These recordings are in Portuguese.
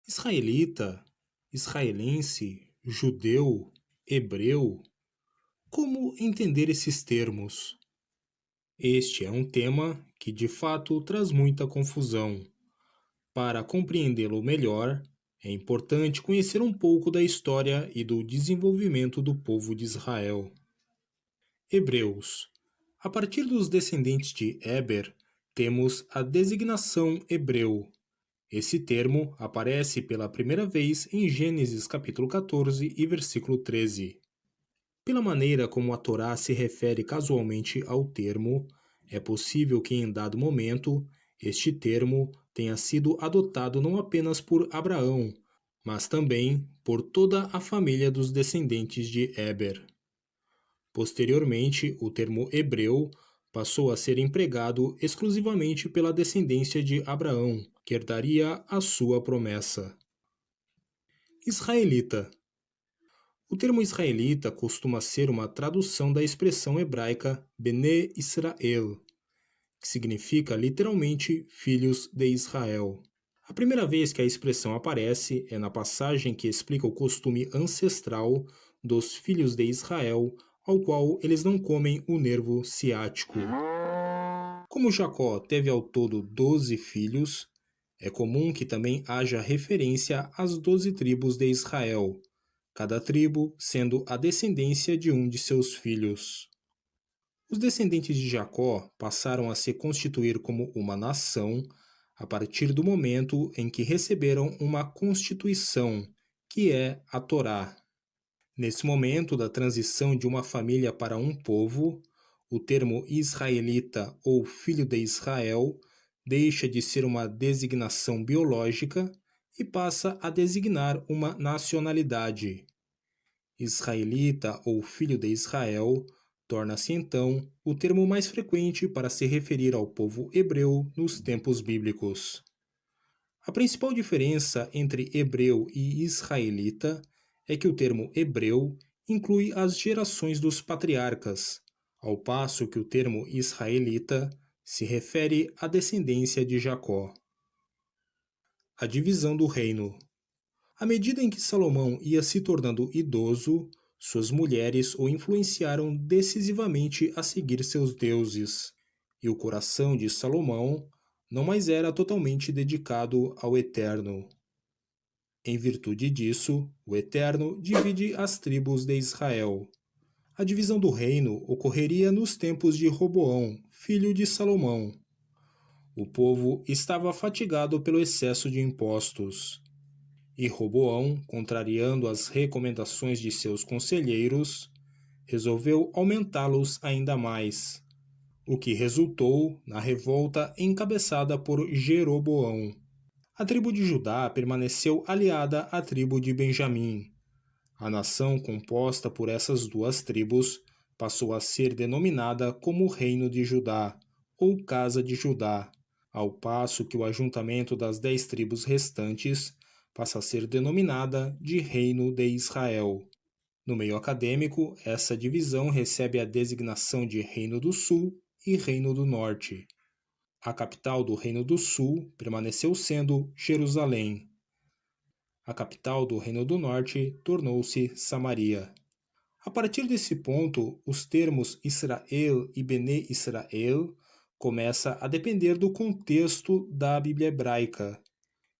Israelita, israelense, judeu, hebreu. Como entender esses termos? Este é um tema que de fato traz muita confusão. Para compreendê-lo melhor, é importante conhecer um pouco da história e do desenvolvimento do povo de Israel. Hebreus. A partir dos descendentes de Eber, temos a designação hebreu. Esse termo aparece pela primeira vez em Gênesis capítulo 14 e versículo 13. Pela maneira como a Torá se refere casualmente ao termo, é possível que em dado momento este termo tenha sido adotado não apenas por Abraão, mas também por toda a família dos descendentes de Eber. Posteriormente, o termo hebreu passou a ser empregado exclusivamente pela descendência de Abraão, que herdaria a sua promessa. Israelita. O termo israelita costuma ser uma tradução da expressão hebraica Bene Israel, que significa literalmente filhos de Israel. A primeira vez que a expressão aparece é na passagem que explica o costume ancestral dos filhos de Israel, ao qual eles não comem o nervo ciático. Como Jacó teve ao todo 12 filhos, é comum que também haja referência às 12 tribos de Israel, cada tribo sendo a descendência de um de seus filhos. Os descendentes de Jacó passaram a se constituir como uma nação a partir do momento em que receberam uma constituição, que é a Torá. Nesse momento da transição de uma família para um povo, o termo israelita ou filho de Israel deixa de ser uma designação biológica e passa a designar uma nacionalidade. Israelita ou filho de Israel torna-se então o termo mais frequente para se referir ao povo hebreu nos tempos bíblicos. A principal diferença entre hebreu e israelita é que o termo hebreu inclui as gerações dos patriarcas, ao passo que o termo israelita se refere à descendência de Jacó. A divisão do reino. À medida em que Salomão ia se tornando idoso, suas mulheres o influenciaram decisivamente a seguir seus deuses, e o coração de Salomão não mais era totalmente dedicado ao Eterno. Em virtude disso, o Eterno divide as tribos de Israel. A divisão do reino ocorreria nos tempos de Roboão, filho de Salomão. O povo estava fatigado pelo excesso de impostos. E Roboão, contrariando as recomendações de seus conselheiros, resolveu aumentá-los ainda mais, o que resultou na revolta encabeçada por Jeroboão. A tribo de Judá permaneceu aliada à tribo de Benjamim. A nação composta por essas duas tribos passou a ser denominada como Reino de Judá, ou Casa de Judá, ao passo que o ajuntamento das 10 tribos restantes passa a ser denominada de Reino de Israel. No meio acadêmico, essa divisão recebe a designação de Reino do Sul e Reino do Norte. A capital do Reino do Sul permaneceu sendo Jerusalém. A capital do Reino do Norte tornou-se Samaria. A partir desse ponto, os termos Israel e Bene Israel começa a depender do contexto da Bíblia hebraica.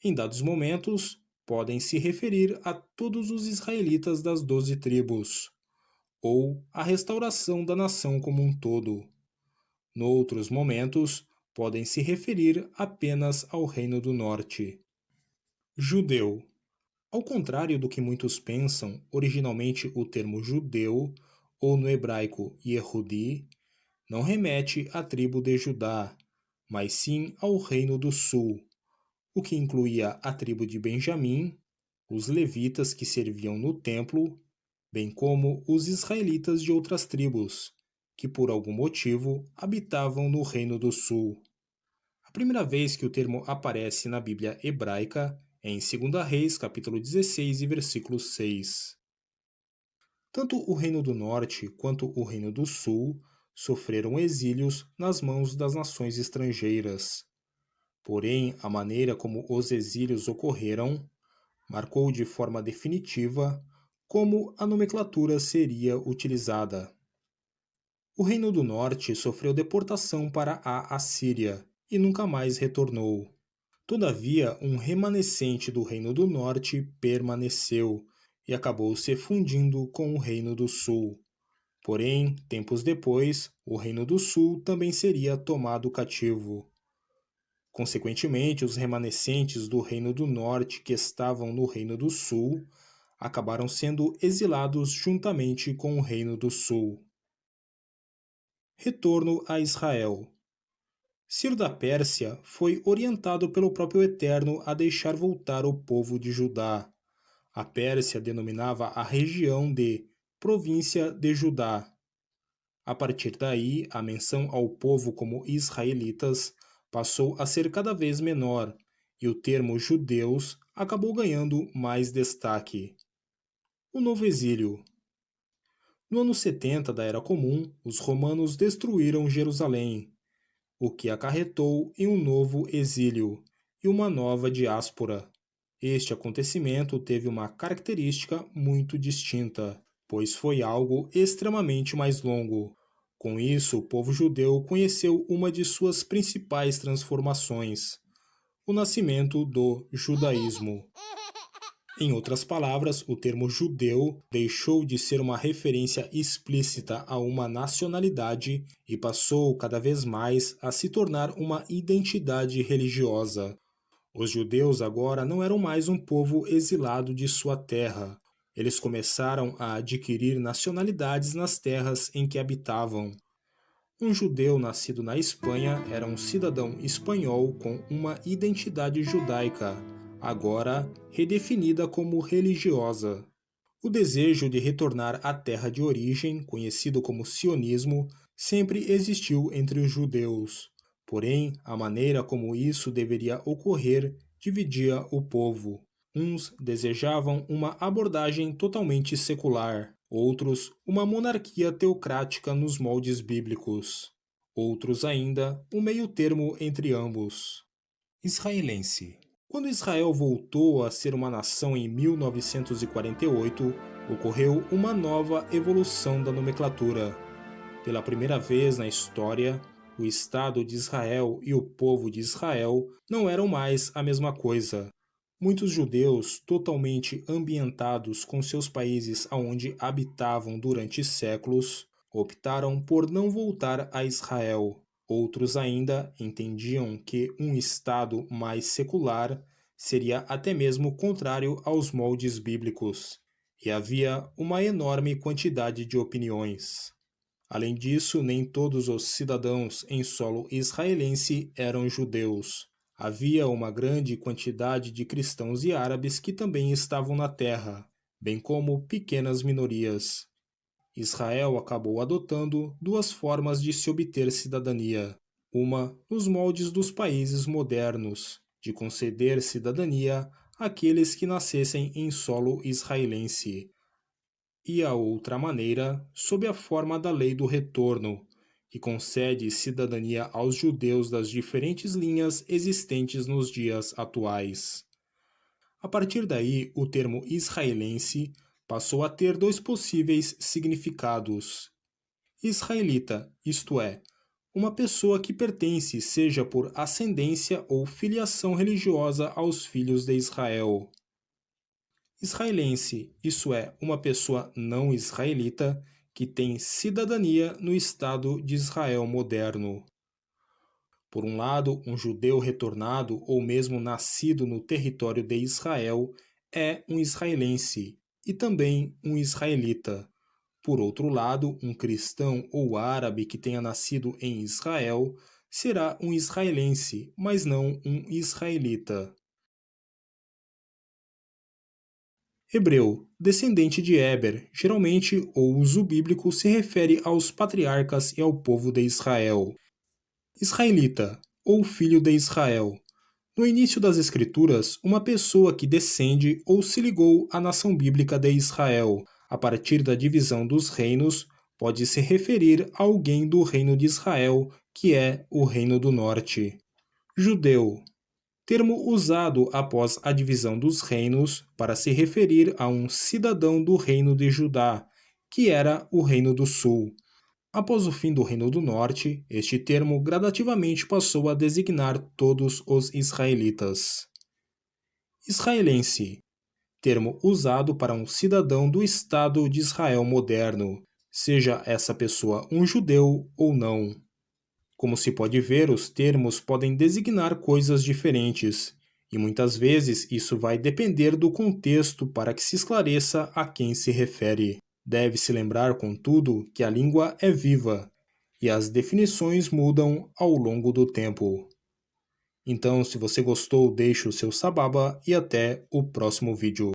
Em dados momentos, podem se referir a todos os israelitas das 12 tribos, ou a restauração da nação como um todo. Noutros momentos, podem se referir apenas ao Reino do Norte. Judeu. Ao contrário do que muitos pensam, originalmente o termo judeu, ou no hebraico Yehudi, não remete à tribo de Judá, mas sim ao Reino do Sul, o que incluía a tribo de Benjamim, os levitas que serviam no templo, bem como os israelitas de outras tribos, que por algum motivo habitavam no Reino do Sul. A primeira vez que o termo aparece na Bíblia hebraica é em 2 Reis, capítulo 16 e versículo 6. Tanto o Reino do Norte quanto o Reino do Sul sofreram exílios nas mãos das nações estrangeiras. Porém, a maneira como os exílios ocorreram marcou de forma definitiva como a nomenclatura seria utilizada. O Reino do Norte sofreu deportação para a Assíria e nunca mais retornou. Todavia, um remanescente do Reino do Norte permaneceu e acabou se fundindo com o Reino do Sul. Porém, tempos depois, o Reino do Sul também seria tomado cativo. Consequentemente, os remanescentes do Reino do Norte que estavam no Reino do Sul acabaram sendo exilados juntamente com o Reino do Sul. Retorno a Israel. Ciro da Pérsia foi orientado pelo próprio Eterno a deixar voltar o povo de Judá. A Pérsia denominava a região de Província de Judá. A partir daí, a menção ao povo como israelitas passou a ser cada vez menor, e o termo judeus acabou ganhando mais destaque. O novo exílio. No ano 70 da Era Comum, os romanos destruíram Jerusalém, o que acarretou em um novo exílio e uma nova diáspora. Este acontecimento teve uma característica muito distinta, pois foi algo extremamente mais longo. Com isso, o povo judeu conheceu uma de suas principais transformações: o nascimento do judaísmo. Em outras palavras, o termo judeu deixou de ser uma referência explícita a uma nacionalidade e passou cada vez mais a se tornar uma identidade religiosa. Os judeus agora não eram mais um povo exilado de sua terra. Eles começaram a adquirir nacionalidades nas terras em que habitavam. Um judeu nascido na Espanha era um cidadão espanhol com uma identidade judaica, agora redefinida como religiosa. O desejo de retornar à terra de origem, conhecido como sionismo, sempre existiu entre os judeus. Porém, a maneira como isso deveria ocorrer dividia o povo. Uns desejavam uma abordagem totalmente secular, outros uma monarquia teocrática nos moldes bíblicos. Outros ainda um meio-termo entre ambos. Israelense. Quando Israel voltou a ser uma nação em 1948, ocorreu uma nova evolução da nomenclatura. Pela primeira vez na história, o Estado de Israel e o povo de Israel não eram mais a mesma coisa. Muitos judeus, totalmente ambientados com seus países aonde habitavam durante séculos, optaram por não voltar a Israel. Outros ainda entendiam que um Estado mais secular seria até mesmo contrário aos moldes bíblicos, e havia uma enorme quantidade de opiniões. Além disso, nem todos os cidadãos em solo israelense eram judeus. Havia uma grande quantidade de cristãos e árabes que também estavam na terra, bem como pequenas minorias. Israel acabou adotando duas formas de se obter cidadania. Uma, nos moldes dos países modernos, de conceder cidadania àqueles que nascessem em solo israelense, e a outra maneira, sob a forma da Lei do Retorno, que concede cidadania aos judeus das diferentes linhas existentes nos dias atuais. A partir daí, o termo israelense passou a ter dois possíveis significados. Israelita, isto é, uma pessoa que pertence seja por ascendência ou filiação religiosa aos filhos de Israel. Israelense, isso é, uma pessoa não israelita que tem cidadania no Estado de Israel moderno. Por um lado, um judeu retornado ou mesmo nascido no território de Israel é um israelense e também um israelita. Por outro lado, um cristão ou árabe que tenha nascido em Israel será um israelense, mas não um israelita. Hebreu, descendente de Eber, geralmente o uso bíblico se refere aos patriarcas e ao povo de Israel. Israelita, ou filho de Israel. No início das Escrituras, uma pessoa que descende ou se ligou à nação bíblica de Israel, a partir da divisão dos reinos, pode se referir a alguém do reino de Israel, que é o reino do norte. Judeu. termo usado após a divisão dos reinos para se referir a um cidadão do reino de Judá, que era o Reino do Sul. Após o fim do Reino do Norte, este termo gradativamente passou a designar todos os israelitas. Israelense, termo usado para um cidadão do Estado de Israel moderno, seja essa pessoa um judeu ou não. Como se pode ver, os termos podem designar coisas diferentes, e muitas vezes isso vai depender do contexto para que se esclareça a quem se refere. Deve-se lembrar, contudo, que a língua é viva, e as definições mudam ao longo do tempo. Então, se você gostou, deixe o seu sababa e até o próximo vídeo.